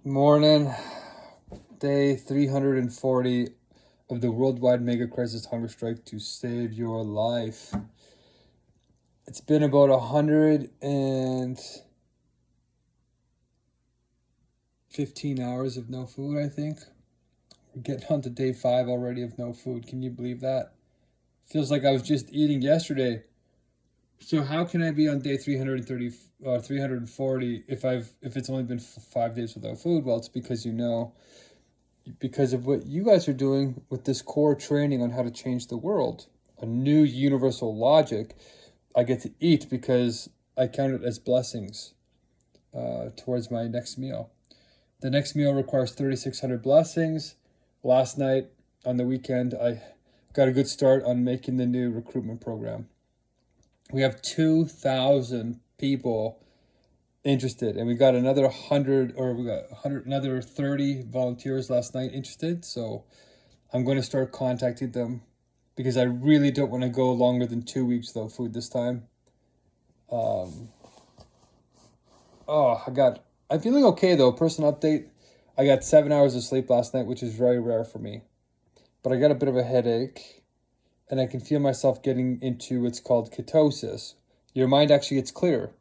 Morning, day 340 of the worldwide Megacrisis Hungerstrike to save your life. It's been about 115 hours of no food, I think. We're getting on to day 5 already of no food. Can you believe that? Feels like I was just eating yesterday. So how can I be on day 330 or 340 if it's only been 5 days without food? Well, it's because because of what you guys are doing with this core training on how to change the world, a new universal logic. I get to eat because I count it as blessings towards my next meal. The next meal requires 3,600 blessings. Last night on the weekend, I got a good start on making the new recruitment program. We have 2,000 people interested, and we got another 30 volunteers last night interested. So I'm going to start contacting them because I really don't want to go longer than 2 weeks without food this time. I'm feeling okay though. Personal update: I got 7 hours of sleep last night, which is very rare for me, but I got a bit of a headache, and I can feel myself getting into what's called ketosis. Your mind actually gets clear.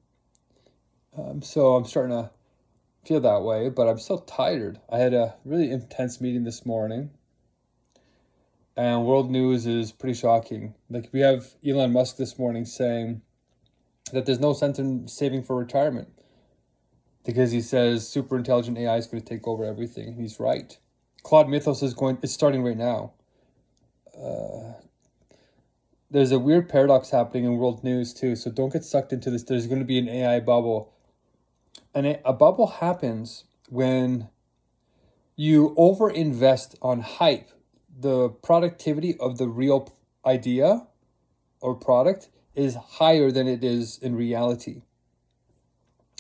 So I'm starting to feel that way, but I'm still tired. I had a really intense meeting this morning, and world news is pretty shocking. Like, we have Elon Musk this morning saying that there's no sense in saving for retirement because he says super intelligent AI is going to take over everything. And he's right. Claude Mythos it's starting right now. There's a weird paradox happening in world news too, so don't get sucked into this. There's going to be an AI bubble. And a bubble happens when you overinvest on hype. The productivity of the real idea or product is higher than it is in reality.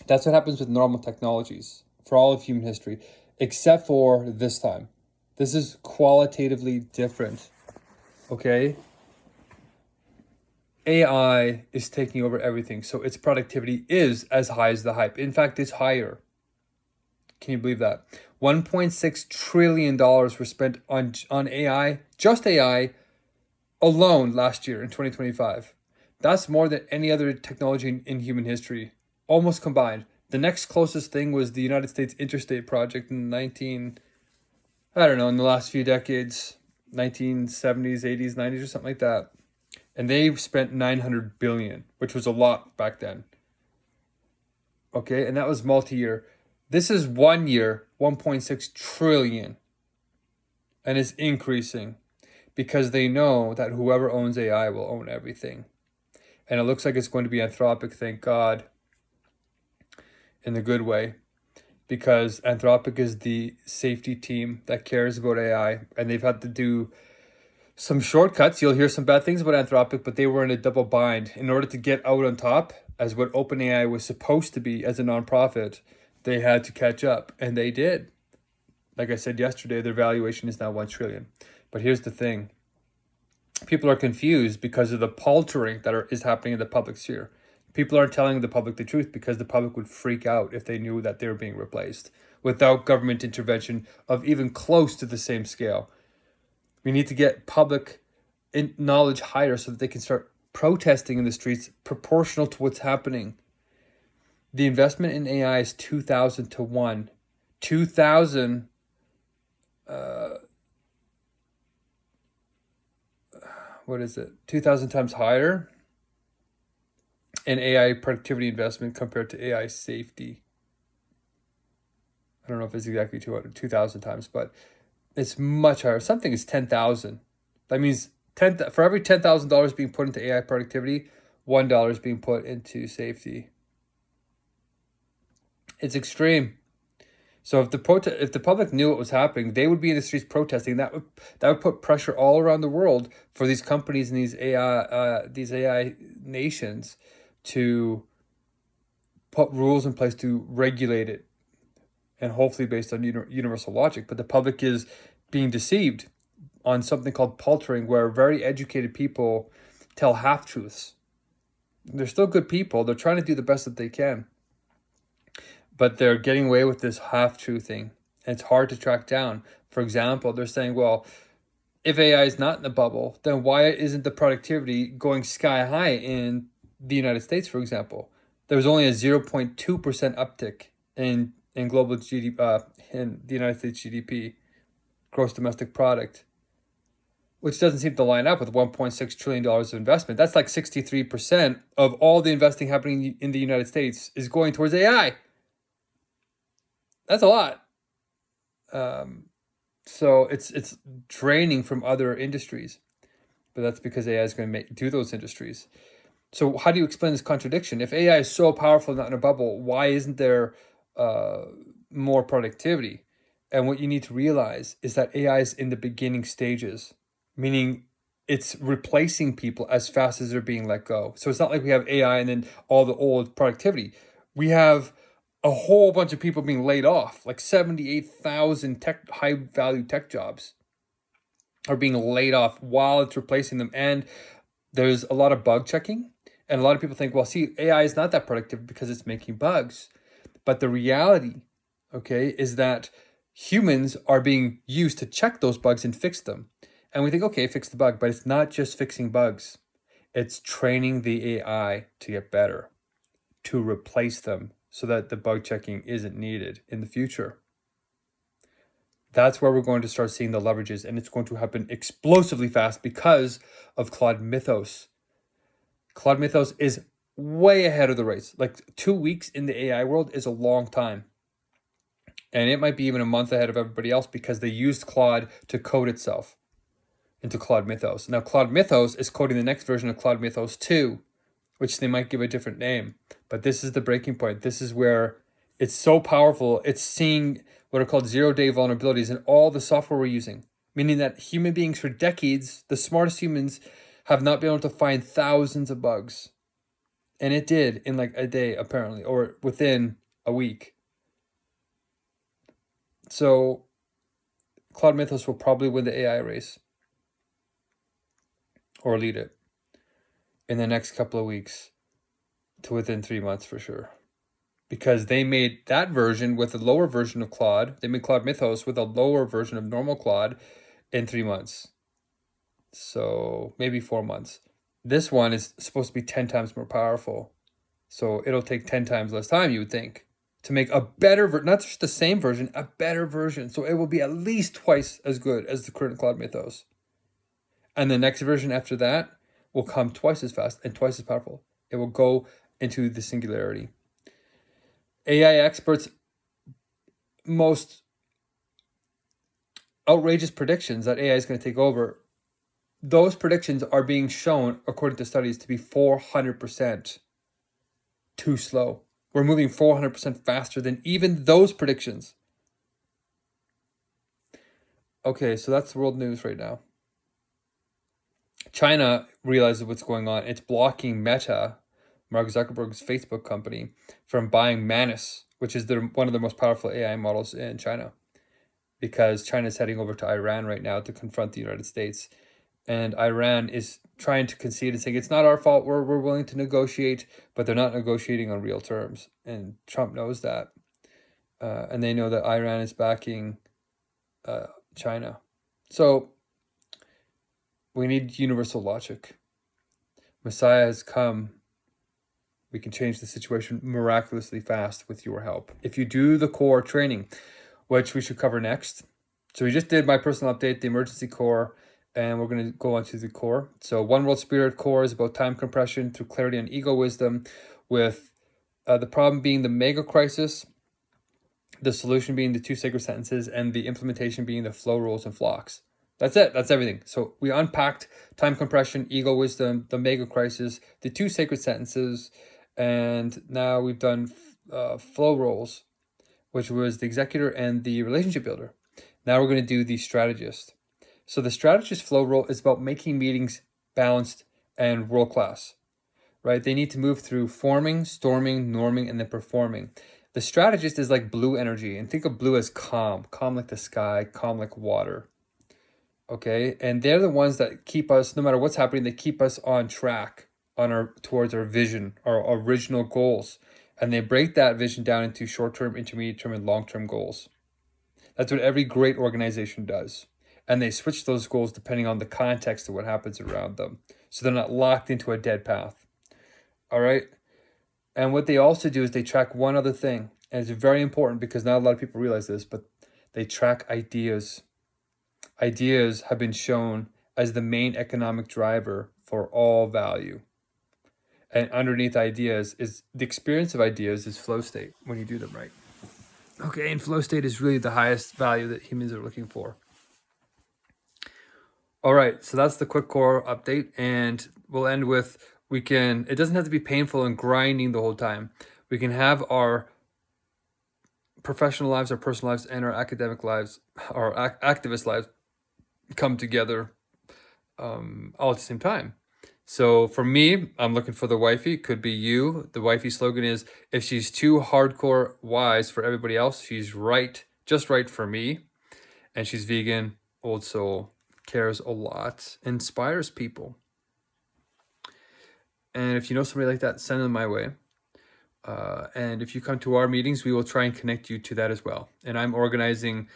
That's what happens with normal technologies for all of human history, except for this time. This is qualitatively different, okay? AI is taking over everything, so its productivity is as high as the hype. In fact, it's higher. Can you believe that? $1.6 trillion were spent on AI, just AI, alone last year in 2025. That's more than any other technology in human history, almost combined. The next closest thing was the United States Interstate Project in in the last few decades, 1970s, 80s, 90s, or something like that. And they spent $900 billion, which was a lot back then. Okay, and that was multi-year. This is 1 year, 1.6 trillion. And it's increasing because they know that whoever owns AI will own everything. And it looks like it's going to be Anthropic, thank God, in the good way. Because Anthropic is the safety team that cares about AI. And they've had to do some shortcuts. You'll hear some bad things about Anthropic, but they were in a double bind. In order to get out on top, as what OpenAI was supposed to be as a nonprofit, they had to catch up, and they did. Like I said yesterday, their valuation is now $1 trillion. But here's the thing. People are confused because of the paltering that is happening in the public sphere. People aren't telling the public the truth because the public would freak out if they knew that they were being replaced without government intervention of even close to the same scale. We need to get public knowledge higher so that they can start protesting in the streets proportional to what's happening. The investment in AI is 2,000 to 1. 2,000 2,000 times higher in AI productivity investment compared to AI safety. I don't know if it's exactly 2,000 times, but it's much higher. Something is 10,000. That means for every $10,000 being put into AI productivity, $1 is being put into safety. It's extreme. So if the public knew what was happening, they would be in the streets protesting. That would put pressure all around the world for these companies and these AI nations to put rules in place to regulate it, and hopefully based on universal logic. But the public is being deceived on something called paltering, where very educated people tell half-truths. They're still good people. They're trying to do the best that they can. but they're getting away with this half-truthing. And it's hard to track down. For example, they're saying, well, if AI is not in the bubble, then why isn't the productivity going sky high in the United States, for example? There was only a 0.2% uptick in global GDP, in the United States GDP, gross domestic product, which doesn't seem to line up with $1.6 trillion of investment. That's like 63% of all the investing happening in the United States is going towards AI. That's a lot. So it's draining from other industries, but that's because AI is going to do those industries. So how do you explain this contradiction? If AI is so powerful, not in a bubble, why isn't there more productivity? And what you need to realize is that AI is in the beginning stages, meaning it's replacing people as fast as they're being let go. So it's not like we have AI and then all the old productivity. We have a whole bunch of people being laid off, like 78,000 high-value tech jobs are being laid off while it's replacing them. And there's a lot of bug checking. And a lot of people think, well, see, AI is not that productive because it's making bugs. But the reality, okay, is that humans are being used to check those bugs and fix them. And we think, okay, fix the bug. But it's not just fixing bugs. It's training the AI to get better, to replace them so that the bug checking isn't needed in the future. That's where we're going to start seeing the leverages, and it's going to happen explosively fast because of Claude Mythos. Claude Mythos is way ahead of the race. Like 2 weeks in the AI world is a long time. And it might be even a month ahead of everybody else because they used Claude to code itself into Claude Mythos. Now, Claude Mythos is coding the next version of Claude Mythos 2, which they might give a different name. But this is the breaking point. This is where it's so powerful. It's seeing what are called zero-day vulnerabilities in all the software we're using, meaning that human beings for decades, the smartest humans, have not been able to find thousands of bugs. And it did in like a day, apparently, or within a week. So Claude Mythos will probably win the AI race or lead it in the next couple of weeks to within 3 months for sure. Because they made that version with a lower version of Claude. They made Claude Mythos with a lower version of normal Claude in 3 months. So maybe 4 months. This one is supposed to be 10 times more powerful. So it'll take 10 times less time, you would think, to make a better version, not just the same version, a better version. So it will be at least twice as good as the current Claude Mythos. And the next version after that will come twice as fast and twice as powerful. It will go into the singularity. AI experts' most outrageous predictions that AI is going to take over, those predictions are being shown, according to studies, to be 400% too slow. We're moving 400% faster than even those predictions. Okay, so that's world news right now. China realizes what's going on. It's blocking Meta, Mark Zuckerberg's Facebook company, from buying Manus, which is one of the most powerful AI models in China, because China is heading over to Iran right now to confront the United States. And Iran is trying to concede and saying, it's not our fault, we're willing to negotiate, but they're not negotiating on real terms. And Trump knows that. And they know that Iran is backing China. So we need universal logic. Messiah has come. We can change the situation miraculously fast with your help. If you do the core training, which we should cover next. So we just did my personal update, the emergency core, and we're going to go on to the core. So One World Spirit core is about time compression through clarity and ego wisdom, with the problem being the Megacrisis, the solution being the 2 sacred sentences, and the implementation being the flow rules and flocks. That's it. That's everything. So we unpacked time compression, ego wisdom, the Megacrisis, the 2 sacred sentences, and now we've done flow roles, which was the executor and the relationship builder. Now we're going to do the strategist. So the strategist flow role is about making meetings balanced and world-class, right? They need to move through forming, storming, norming, and then performing. The strategist is like blue energy, and think of blue as calm like the sky, calm like water. Okay, and they're the ones that keep us, no matter what's happening, they keep us on track towards our vision, our original goals. And they break that vision down into short-term, intermediate term, and long-term goals. That's what every great organization does. And they switch those goals depending on the context of what happens around them. So they're not locked into a dead path. All right? And what they also do is they track one other thing. And it's very important because not a lot of people realize this, but they track ideas. Ideas have been shown as the main economic driver for all value. And underneath ideas is the experience of ideas is flow state when you do them right. Okay, and flow state is really the highest value that humans are looking for. All right, so that's the quick core update, and we'll end with it doesn't have to be painful and grinding the whole time. We can have our professional lives, our personal lives, and our academic lives, our activist lives come together all at the same time. So for me, I'm looking for the wifey. Could be you. The wifey slogan is, if she's too hardcore wise for everybody else, she's right, just right for me. And she's vegan, old soul, cares a lot, inspires people. And if you know somebody like that, send them my way. And if you come to our meetings, we will try and connect you to that as well. And I'm organizing,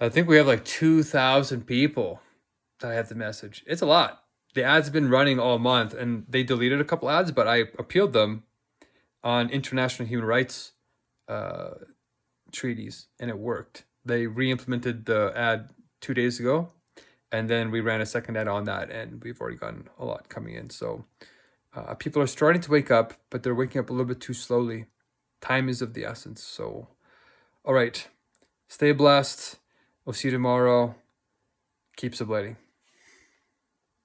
I think we have like 2,000 people that I have the message. It's a lot. The ads have been running all month, and they deleted a couple ads, but I appealed them on international human rights treaties, and it worked. They re-implemented the ad 2 days ago, and then we ran a second ad on that, and we've already gotten a lot coming in. So people are starting to wake up, but they're waking up a little bit too slowly. Time is of the essence. So, all right, stay blessed. We'll see you tomorrow. Keep sublating.